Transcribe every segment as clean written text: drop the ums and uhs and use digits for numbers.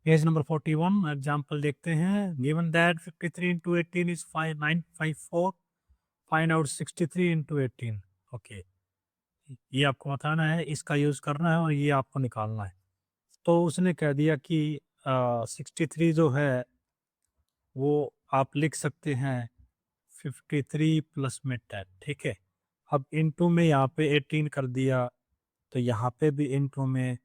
Page number 41 example देखते हैं। Given that 53 into 18 is 5954, find out 63 into 18। Okay, ये आपको बताना है, इसका यूज करना है और ये आपको निकालना है। तो उसने कह दिया कि 63 जो है वो आप लिख सकते हैं 53 प्लस में 10, ठीक है। अब इनटू में यहाँ पे 18 कर दिया, तो यहाँ पे भी इनटू में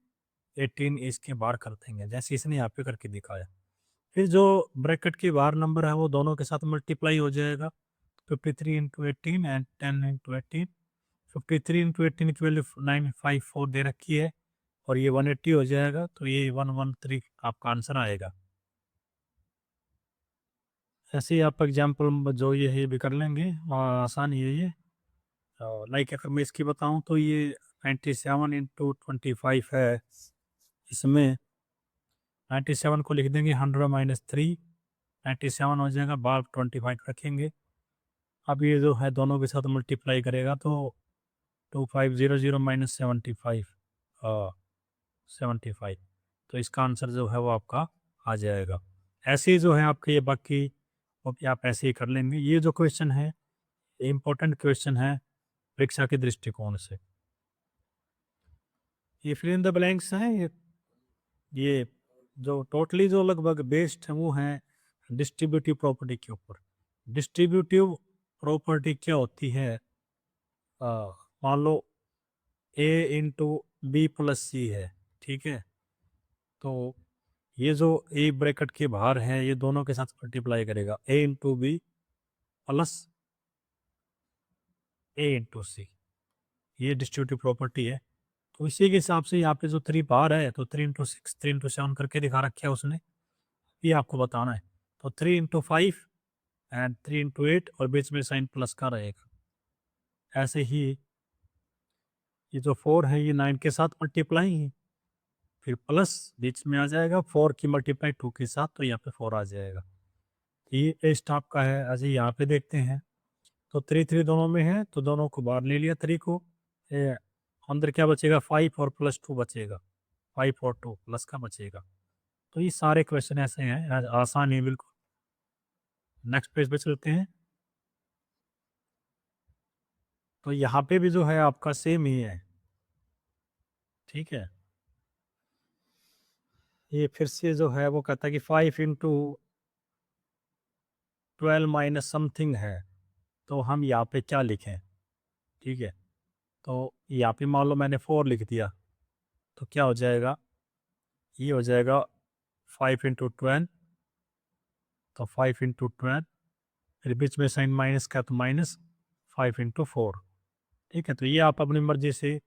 18 इसके बाहर कर देंगे, जैसे इसने यहाँ पे करके दिखाया। फिर जो ब्रैकेट के बाहर नंबर है वो दोनों के साथ मल्टीप्लाई हो जाएगा। 53 into 18 एंड 10 into 18। 53 into 18 की वैल्यू 954 दे रखी है और ये 180 हो जाएगा, तो ये 113 आपका आंसर आएगा। ऐसे ही आप एग्जाम्पल जो ये है ये भी कर लेंगे, आसान ही है ये। लाइक अगर मैं इसकी बताऊं तो ये 97 into 25 है। इसमें 97 को लिख देंगे 100 माइनस 3, 97 हो जाएगा, बाद 25 रखेंगे। अब ये जो है दोनों के साथ मल्टीप्लाई करेगा तो 2500 माइनस 75, 75, तो इसका आंसर जो है वो आपका आ जाएगा। ऐसे ही जो है आपके ये बाकी वो भी आप ऐसे ही कर लेंगे। ये जो क्वेश्चन है इम्पोर्टेंट क्वेश्चन है परीक्षा के दृष्टिकोण से। ये फिल इन द ब्लैंक्स हैं, ये जो टोटली जो लगभग बेस्ड है वो है डिस्ट्रीब्यूटिव प्रॉपर्टी के ऊपर। डिस्ट्रीब्यूटिव प्रॉपर्टी क्या होती है, मान लो ए इंटू बी प्लस सी है, ठीक है। तो ये जो ए ब्रैकेट के बाहर है ये दोनों के साथ मल्टीप्लाई करेगा, ए इंटू बी प्लस ए इंटू सी, ये डिस्ट्रीब्यूटिव प्रॉपर्टी है। तो इसी के हिसाब से यहाँ पे जो 3 बार है तो 3 into 6 3 into 7 करके दिखा रखा है उसने, ये आपको बताना है। तो 3 into 5 एंड 3 into 8 और बीच में साइन प्लस का रहेगा। ऐसे ही ये जो 4 है ये 9 के साथ मल्टीप्लाई है, फिर प्लस बीच में आ जाएगा 4 की मल्टीप्लाई 2 के साथ, तो यहाँ पे 4 आ जाएगा। ये ए स्टॉप का है। ऐसे यहाँ पे देखते हैं तो 3 3 दोनों में है तो दोनों को बाहर ले लिया 3 को, ये अंदर क्या बचेगा 5 और प्लस 2 बचेगा, 5 और 2 प्लस का बचेगा। तो ये सारे क्वेश्चन ऐसे हैं, आसान है बिल्कुल। नेक्स्ट पेज पे चलते हैं। तो यहाँ पे भी जो है आपका सेम ही है, ठीक है। ये फिर से जो है वो कहता है कि 5 into 12 माइनस समथिंग है, तो हम यहाँ पे क्या लिखें, ठीक है। तो यहाँ पे मान लो मैंने 4 लिख दिया, तो क्या हो जाएगा, ये हो जाएगा 5 into 12, तो 5 into 12, फिर बीच में साइन माइनस का तो माइनस 5 into 4, ठीक है। तो ये आप अपनी मर्जी से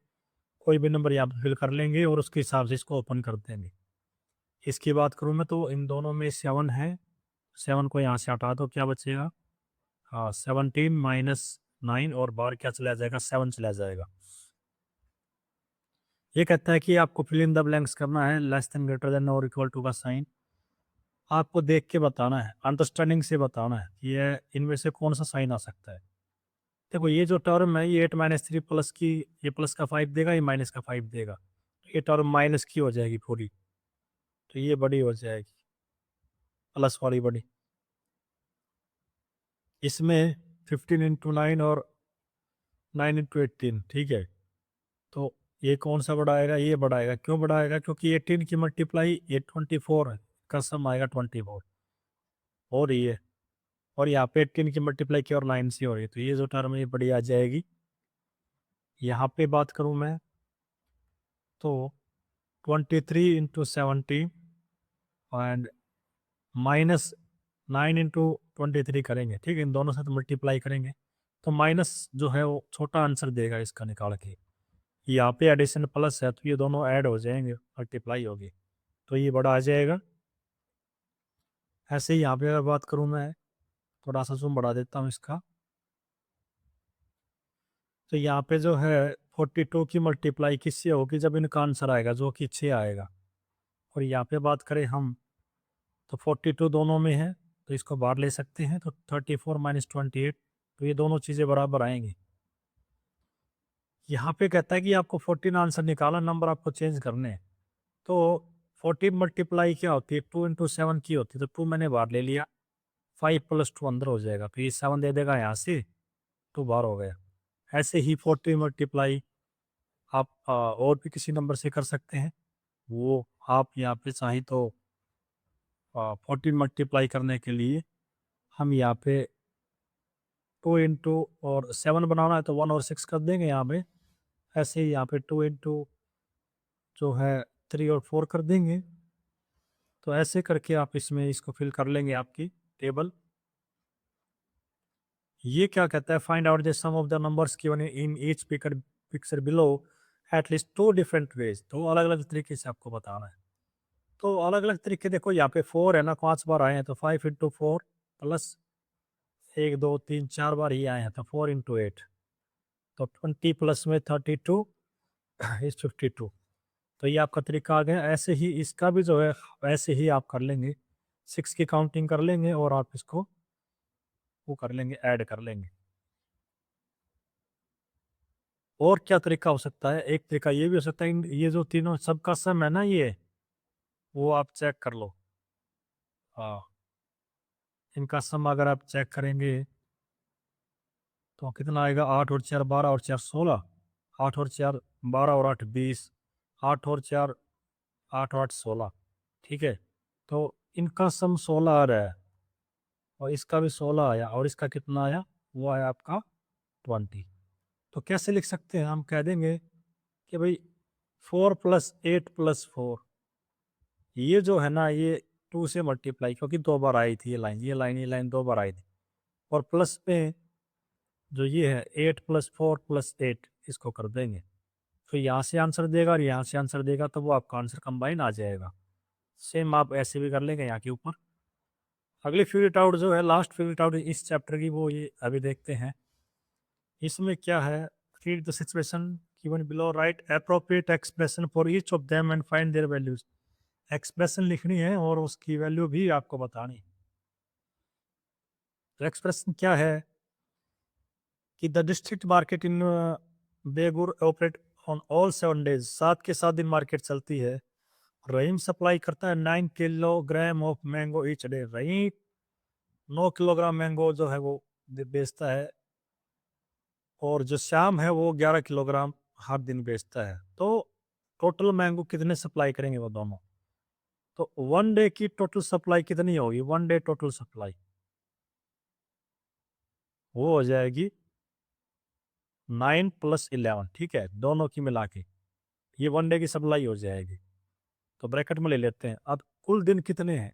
कोई भी नंबर यहाँ पे फिल कर लेंगे और उसके हिसाब से इसको ओपन कर देंगे। इसकी बात करूँ मैं तो इन दोनों में 7 है, 7 को यहाँ से हटा दो, क्या बचेगा, हाँ 17 माइनस 9 और बाहर क्या चला जाएगा 7 चला जाएगा। ये कहता है कि आपको फिल इन द ब्लैंक्स करना है, लेस देन ग्रेटर देन और इक्वल टू का साइन आपको देख के बताना है, अंडरस्टैंडिंग से बताना है कि ये इनमें से कौन सा साइन आ सकता है। देखो ये जो टर्म है ये 8 माइनस 3 प्लस की, ये प्लस का 5 देगा, ये माइनस का 5 देगा, तो ये टर्म माइनस की हो जाएगी पूरी, तो ये बड़ी हो जाएगी प्लस वाली बड़ी। इसमें 15 into 9 और 9 into 18, ठीक है। तो ये कौन सा बड़ा आएगा, ये बड़ा आएगा। क्यों बड़ा आएगा, क्योंकि 18 की मल्टीप्लाई ये 24 है, का सम आएगा 24 हो रही है, और यहाँ पे 18 की मल्टीप्लाई की और 9 से हो रही है, तो ये जो टर्म है ये बड़ी आ जाएगी। यहाँ पे बात करूँ मैं तो 23 into 17 एंड माइनस 9 into 23 करेंगे, ठीक है। इन दोनों से तो मल्टीप्लाई करेंगे तो माइनस जो है वो छोटा आंसर देगा इसका निकाल के। यहाँ पे एडिशन प्लस है तो ये दोनों ऐड हो जाएंगे, मल्टीप्लाई होगी, तो ये बड़ा आ जाएगा। ऐसे ही यहाँ पे अगर बात करूँ मैं, थोड़ा सा जूम बढ़ा देता हूँ इसका, तो यहाँ पे जो है 42 की मल्टीप्लाई किससे होगी, जब इनका आंसर आएगा जो कि 6 आएगा। और यहाँ पे बात करें हम तो 42 दोनों में है तो इसको बाहर ले सकते हैं, तो 34 माइनस 28, तो ये दोनों चीज़ें बराबर आएंगी। यहाँ पे कहता है कि आपको 14 आंसर निकाला, नंबर आपको चेंज करने हैं। तो 14 मल्टीप्लाई क्या होती है, 2 इंटू 7 की होती है, तो 2 मैंने बाहर ले लिया, 5 प्लस 2 अंदर हो जाएगा, तो ये 7 दे देगा यहाँ से, 2 बाहर हो गया। ऐसे ही 40 मल्टीप्लाई आप और भी किसी नंबर से कर सकते हैं, वो आप यहाँ पे चाहें तो 14 मल्टीप्लाई करने के लिए हम यहाँ पे 2 इंटू और 7 बनाना है तो 1 और 6 कर देंगे यहाँ पे। ऐसे ही यहाँ पे 2 इंटू जो है 3 और 4 कर देंगे। तो ऐसे करके आप इसमें इसको फिल कर लेंगे आपकी टेबल। ये क्या कहता है, find out the sum of the numbers given in each picture below at least 2 different ways. तो अलग अलग तरीके से आपको बताना है। तो अलग अलग तरीके देखो, यहाँ पे 4 है ना, 5 बार आए हैं, तो 5 इंटू 4 प्लस 1 2 3 4 बार ही आए हैं, तो 4 इंटू 8, तो 20 प्लस में 32 इज 52। तो ये आपका तरीका आ गया। ऐसे ही इसका भी जो है ऐसे ही आप कर लेंगे, 6 की काउंटिंग कर लेंगे और आप इसको वो कर लेंगे, ऐड कर लेंगे। और क्या तरीका हो सकता है, एक तरीका ये भी हो सकता है, ये जो तीनों सबका सम है ना, ये वो आप चेक कर लो। हाँ, इनका सम अगर आप चेक करेंगे तो कितना आएगा, 8 और 4 12 और 4 16, 8 और 4 12 और 8 20, 8 और 4 8 8 16। ठीक है, तो इनका सम 16 आ रहा है और इसका भी 16 आया और इसका कितना आया, वो आया आपका 20। तो कैसे लिख सकते हैं, हम कह देंगे कि भाई 4 प्लस 8 प्लस 4, ये जो है ना ये 2 से मल्टीप्लाई, क्योंकि 2 बार आई थी ये लाइन 2 बार आई थी, और प्लस में जो ये है 8 प्लस 4 प्लस 8 इसको कर देंगे, तो यहाँ से आंसर देगा और यहाँ से आंसर देगा, तो वो आपका आंसर कंबाइन आ जाएगा। सेम आप ऐसे भी कर लेंगे यहाँ के ऊपर। अगली फिगर इट आउट जो है, लास्ट फिगर इट आउट इस चैप्टर की, वो ये अभी देखते हैं। इसमें क्या है, read the situation given below, right appropriate expression for each of them and find there values. Expression लिखनी है और उसकी वैल्यू भी आपको बतानी। तो एक्सप्रेशन क्या है कि the district market in Begur operate on all 7 days, 7 के 7 दिन मार्केट चलती है। रहीम सप्लाई करता है 9 kilogram of mango each day. Rahim 9 kilogram mango जो है वो बेचता है, और जो श्याम है वो 11 किलोग्राम हर दिन बेचता है। तो टोटल मैंगो कितने सप्लाई करेंगे वो दोनों, तो 1 डे की टोटल सप्लाई कितनी होगी, 1 डे टोटल सप्लाई वो हो जाएगी 9 प्लस 11। ठीक है, दोनों की मिला के ये 1 डे की सप्लाई हो जाएगी। तो ब्रैकेट में ले लेते हैं। अब कुल दिन कितने हैं,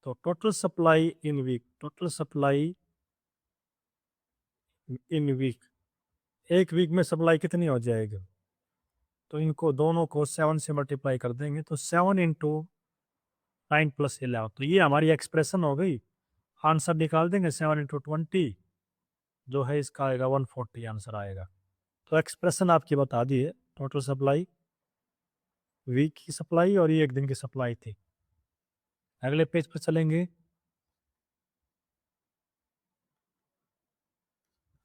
तो total supply in week, total supply in week, एक वीक में सप्लाई कितनी हो जाएगी, तो इनको दोनों को 7 से मल्टीप्लाई कर देंगे, तो 7 इंटू 9 प्लस 11, तो ये हमारी एक्सप्रेशन हो गई। आंसर निकाल देंगे, 7 इंटू 20 जो है इसका आएगा 140 आंसर आएगा। तो एक्सप्रेशन आपकी बता दी है, टोटल सप्लाई वीक की सप्लाई और ये एक दिन की सप्लाई थी। अगले पेज पर चलेंगे,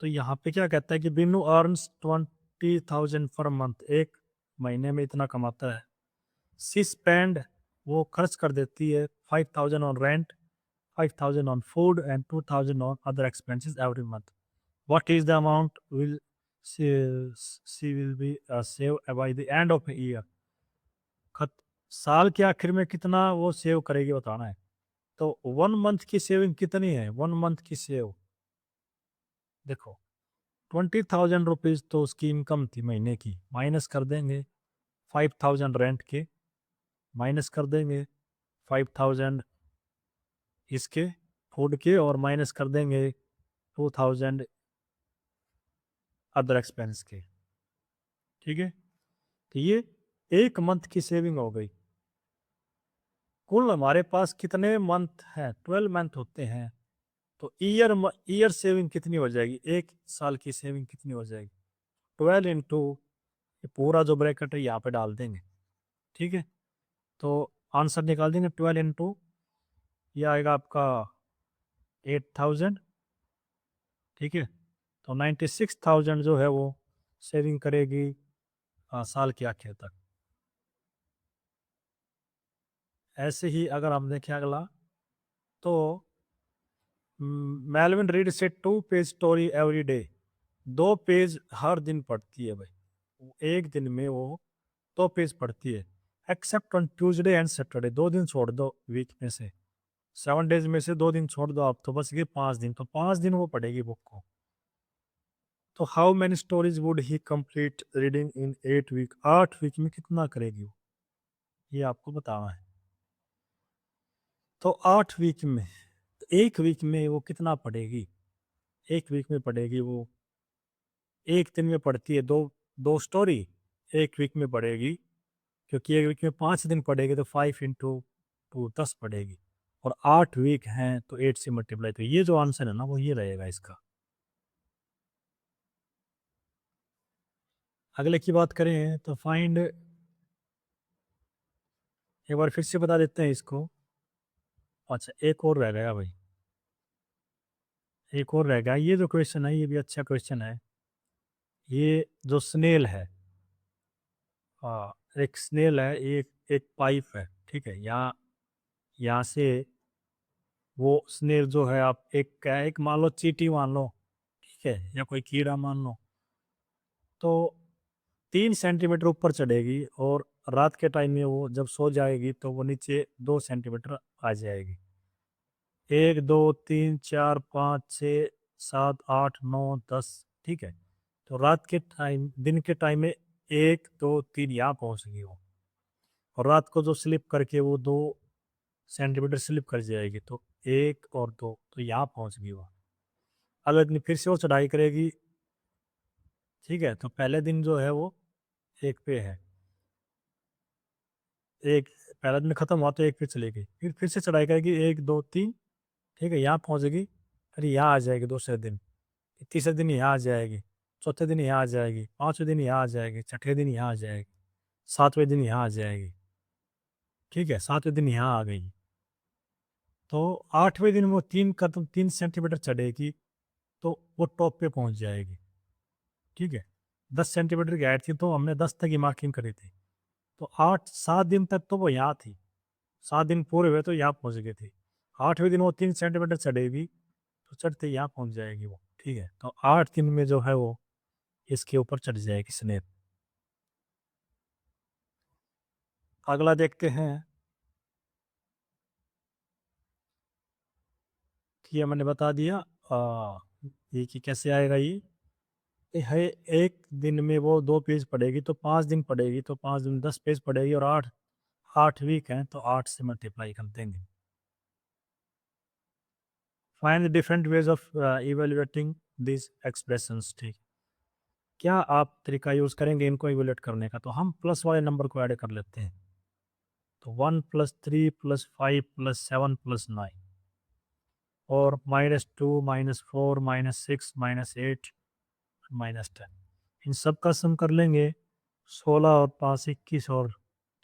तो यहाँ पे क्या कहता है कि बिन्नू अर्न्स 20,000 पर मंथ, एक महीने में इतना कमाता है। सी स्पेंड, वो खर्च कर देती है 5,000 on rent, 5,000 on food and 2,000 on other expenses every month. What is the amount will she will be save by the end of the year? खत साल के आखिर में कितना वो सेव करेगी बताना है। तो 1 मंथ की सेविंग कितनी है, 1 मंथ की सेव देखो 20,000 रुपीज तो उसकी इनकम थी महीने की, माइनस कर देंगे 5,000 रेंट के, माइनस कर देंगे 5,000 इसके फूड के, और माइनस कर देंगे 2,000 अदर एक्सपेंस के। ठीक है, तो ये एक मंथ की सेविंग हो गई। कुल हमारे पास कितने मंथ हैं, 12 मंथ होते हैं, तो ईयर सेविंग कितनी हो जाएगी, एक साल की सेविंग कितनी हो जाएगी, 12 इंटू पूरा जो ब्रैकेट है यहाँ पे डाल देंगे। ठीक है, तो आंसर निकाल देंगे, 12 इंटू ये आएगा आपका 8,000। ठीक है, तो 96,000 जो है वो सेविंग करेगी साल के आखिर तक। ऐसे ही अगर हम देखें अगला, तो मेलविन रीड से 2 page story every day, 2 page हर दिन पढ़ती है भाई, एक दिन में वो 2 पेज पढ़ती है। Except on Tuesday and Saturday, 2 दिन छोड़ दो वीक में से, 7 डेज में से 2 दिन छोड़ दो आप, तो बस ये 5 दिन, तो 5 दिन वो पढ़ेगी बुक को। तो how many stories would he complete reading in 8 week, 8 week में कितना करेगी वो, ये आपको बताना है। तो 8 वीक में, एक वीक में वो कितना पढ़ेगी, एक वीक में पढ़ेगी वो, एक दिन में पढ़ती है दो दो स्टोरी, एक वीक में पढ़ेगी, क्योंकि एक वीक में 5 दिन पढ़ेगी तो 5 × 2 10 पढ़ेगी, और 8 वीक हैं तो 8 से मल्टीप्लाई, तो ये जो आंसर है ना वो ये रहेगा इसका। अगले की बात करें तो फाइंड, एक बार फिर से बता देते हैं इसको। अच्छा एक और रह गया भाई, एक और रह गया, ये जो क्वेश्चन है ये भी अच्छा क्वेश्चन है। ये जो स्नेल है, एक स्नेल है, एक एक पाइप है, ठीक है, यहाँ से वो स्नेल जो है, आप एक मान लो चींटी मान लो, ठीक है, या कोई कीड़ा मान लो, तो 3 सेंटीमीटर ऊपर चढ़ेगी, और रात के टाइम में वो जब सो जाएगी तो वो नीचे 2 सेंटीमीटर आ जाएगी। 1 2 3 4 5 6 7 8 9 10, ठीक है, तो रात के टाइम, दिन के टाइम में 1 2 3 यहाँ पहुँच गई वो, और रात को जो स्लिप करके वो 2 सेंटीमीटर स्लिप कर जाएगी, तो 1 और 2, तो यहाँ पहुँच गई वो। अगले दिन फिर से वो चढ़ाई करेगी, ठीक है, तो पहले दिन जो है वो 1 पे है, एक पहला दिन खत्म हुआ तो 1 पे चली गई, फिर से चढ़ाई करेगी 1 2 3, ठीक है, यहाँ पहुँचेगी, फिर यहाँ आ जाएगी दूसरे दिन, तीसरे दिन यहाँ आ जाएगी, चौथे दिन यहाँ आ जाएगी, 5वें दिन यहाँ आ जाएगी, छठे दिन यहाँ आ जाएगी, 7वें दिन यहाँ आ जाएगी, ठीक है, 7वें दिन यहाँ आ गई, तो 8वें दिन वो 3 कदम 3 सेंटीमीटर चढ़ेगी, तो वो टॉप पे पहुंच जाएगी, ठीक है। 10 सेंटीमीटर की हाइट थी तो हमने 10 तक की मार्किंग करी थी, तो 8 7 दिन तक तो वो यहाँ थी, 7 दिन पूरे हुए तो यहाँ पहुंच गई थी। 8वें दिन वो 3 सेंटीमीटर चढ़ेगी, तो चढ़ते यहाँ पहुंच जाएगी वो, ठीक है, तो 8 दिन में जो है वो इसके ऊपर चढ़ जाएगी स्नेप। अगला देखते हैं कि ये मैंने बता दिया, ये कि कैसे आएगा ये है, एक दिन में वो 2 पेज पढ़ेगी, तो 5 दिन पढ़ेगी, तो 5 दिन 10 पेज पढ़ेगी, और 8 8 वीक हैं तो 8 से मल्टीप्लाई कर देंगे। Find the different ways of evaluating this expressions, ठीक, क्या आप तरीका यूज करेंगे इनको इवेल्युएट करने का, तो हम प्लस वाले नंबर को ऐड कर लेते हैं, तो 1 + 3 + 5 + 7 + 9, और -2 -4 -6 -8 -10, इन सब का सम कर लेंगे, 16 और 5 21 और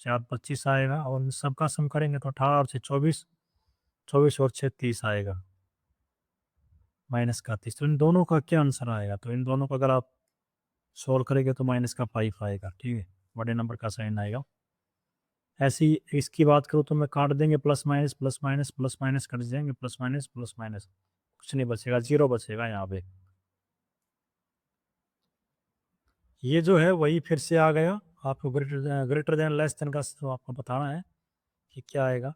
4 25 आएगा, और इन सब का सम करेंगे तो 18 और 6 24, 24 और 6 30 आएगा, -30, तो इन दोनों का क्या आंसर आएगा, तो इन दोनों को अगर आप सोल्व करेंगे तो -5 आएगा, ठीक है, बड़े नंबर का साइन आएगा। ऐसी इसकी बात करूँ तो मैं काट देंगे, plus minus plus minus plus minus cut जाएंगे, प्लस माइनस कुछ नहीं बचेगा, 0 बचेगा यहाँ पे। ये जो है वही फिर से आ गया, आपको ग्रेटर देन लेस देन का तो आपको बताना है कि क्या आएगा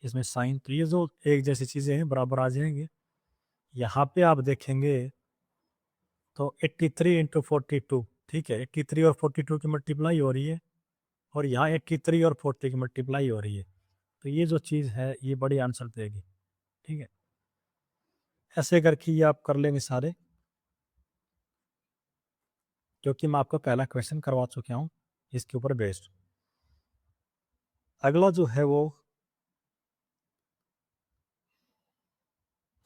इसमें साइन, तो ये जो एक जैसी चीज़ें हैं बराबर आ जाएंगे। यहाँ पे आप देखेंगे तो 83 × 42, ठीक है, 83 और 42 की मल्टीप्लाई हो रही है, और यहाँ 83 और 40 की मल्टीप्लाई हो रही है, तो ये जो चीज़ है ये बड़ी आंसर देगी, ठीक है। ऐसे करके ये आप कर लेंगे सारे, क्योंकि मैं आपको पहला क्वेश्चन करवा चुका हूँ इसके ऊपर बेस्ड। अगला जो है वो,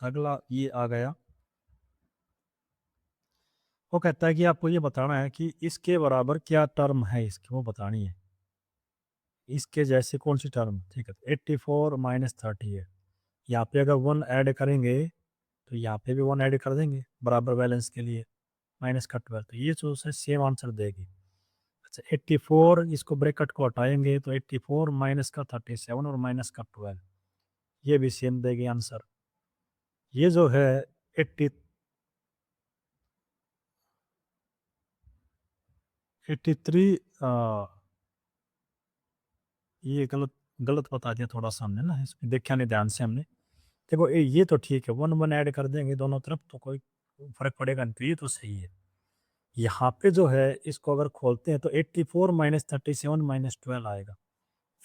अगला ये आ गया, वो कहता है कि आपको ये बताना है कि इसके बराबर क्या टर्म है, इसकी वो बतानी है, इसके जैसे कौन सी टर्म, ठीक है, 84 -30 है, यहाँ पे अगर 1 ऐड करेंगे तो यहाँ पे भी 1 ऐड कर देंगे बराबर बैलेंस के लिए, -12, तो ये जो है सेम आंसर देगी। अच्छा 84 इसको ब्रैकेट को हटाएंगे तो 84 माइनस का 37 और माइनस का 12 ये भी सेम देगी आंसर। ये जो है 80 83 ये गलत गलत बता दिया थोड़ा सा हमने ना, इसमें देखा नहीं ध्यान से हमने। देखो ये तो ठीक है, 1 1 ऐड कर देंगे दोनों तरफ तो कोई फर्क पड़ेगा नहीं, तो ये तो सही है। यहाँ पे जो है इसको अगर खोलते हैं तो 84 माइनस 37 माइनस 12 आएगा।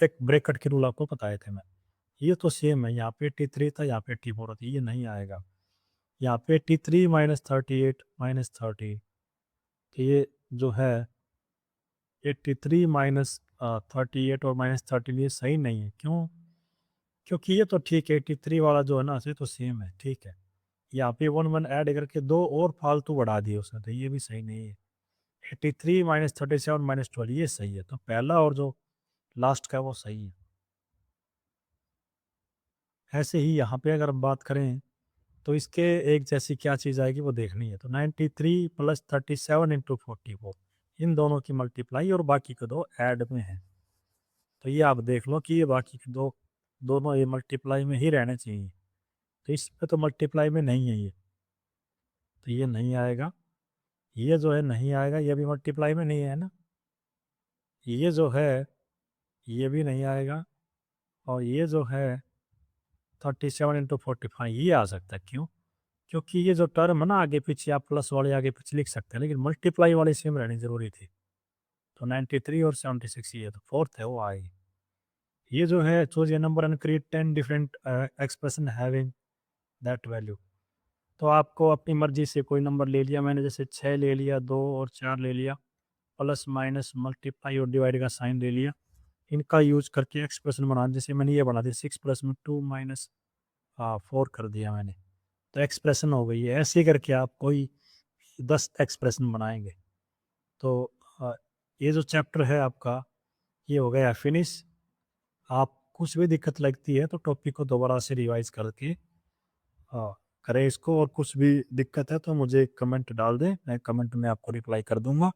फिर ब्रैकेट के रूल आपको बताए थे मैं। ये तो सेम है, यहाँ पे 83 था, यहाँ पे 84 था, ये नहीं आएगा। यहाँ पे 83 माइनस 38 माइनस 30, तो ये जो है 83 माइनस 38 और माइनस 13 ये सही नहीं है। क्यों? क्योंकि ये तो ठीक है, 83 वाला जो है ना ये तो सेम है, ठीक है। यहाँ पे 1 1 ऐड करके दो और फालतू बढ़ा दिए उसने, तो ये भी सही नहीं है। 83 माइनस 37 माइनस 12 ये सही है, तो पहला और जो लास्ट का है वो सही है। ऐसे ही यहाँ पे अगर हम बात करें तो इसके एक जैसी क्या चीज़ आएगी वो देखनी है। तो 93 प्लस 37 इंटू 44 इन दोनों की मल्टीप्लाई और बाकी के दो ऐड में है। तो ये आप देख लो कि ये बाकी के दो दोनों ये मल्टीप्लाई में ही रहने चाहिए, तो इस पे तो मल्टीप्लाई में नहीं है ये, तो ये नहीं आएगा। ये जो है नहीं आएगा, ये भी मल्टीप्लाई में नहीं है ना। ये जो है ये भी नहीं आएगा, और ये जो है 37 इंटू 45 ये आ सकता है। क्यों? क्योंकि ये जो टर्म है ना आगे पीछे आप प्लस वाले आगे पीछे लिख सकते हैं, लेकिन मल्टीप्लाई वाली सेम रहनी जरूरी थी। तो 93 और 76 ये तो फोर्थ है वो आएगी। ये जो है choose a number and create 10 different expression having that value. तो आपको अपनी मर्जी से कोई नंबर ले लिया मैंने, जैसे 6 ले लिया, 2 और 4 ले लिया, प्लस माइनस मल्टीप्लाई और डिवाइड का साइन ले लिया, इनका यूज करके एक्सप्रेशन बना, जैसे मैंने ये बना दिया 6 प्लस में 2 माइनस 4 कर दिया मैंने, तो एक्सप्रेशन हो गई है। ऐसे ही करके आप कोई 10 एक्सप्रेशन बनाएंगे। तो अ, ये जो चैप्टर है आपका ये हो गया फिनिश। आप कुछ भी दिक्कत लगती है तो टॉपिक को दोबारा से रिवाइज करके करें इसको, और कुछ भी दिक्कत है तो मुझे कमेंट डाल दें, मैं कमेंट में आपको रिप्लाई कर दूंगा।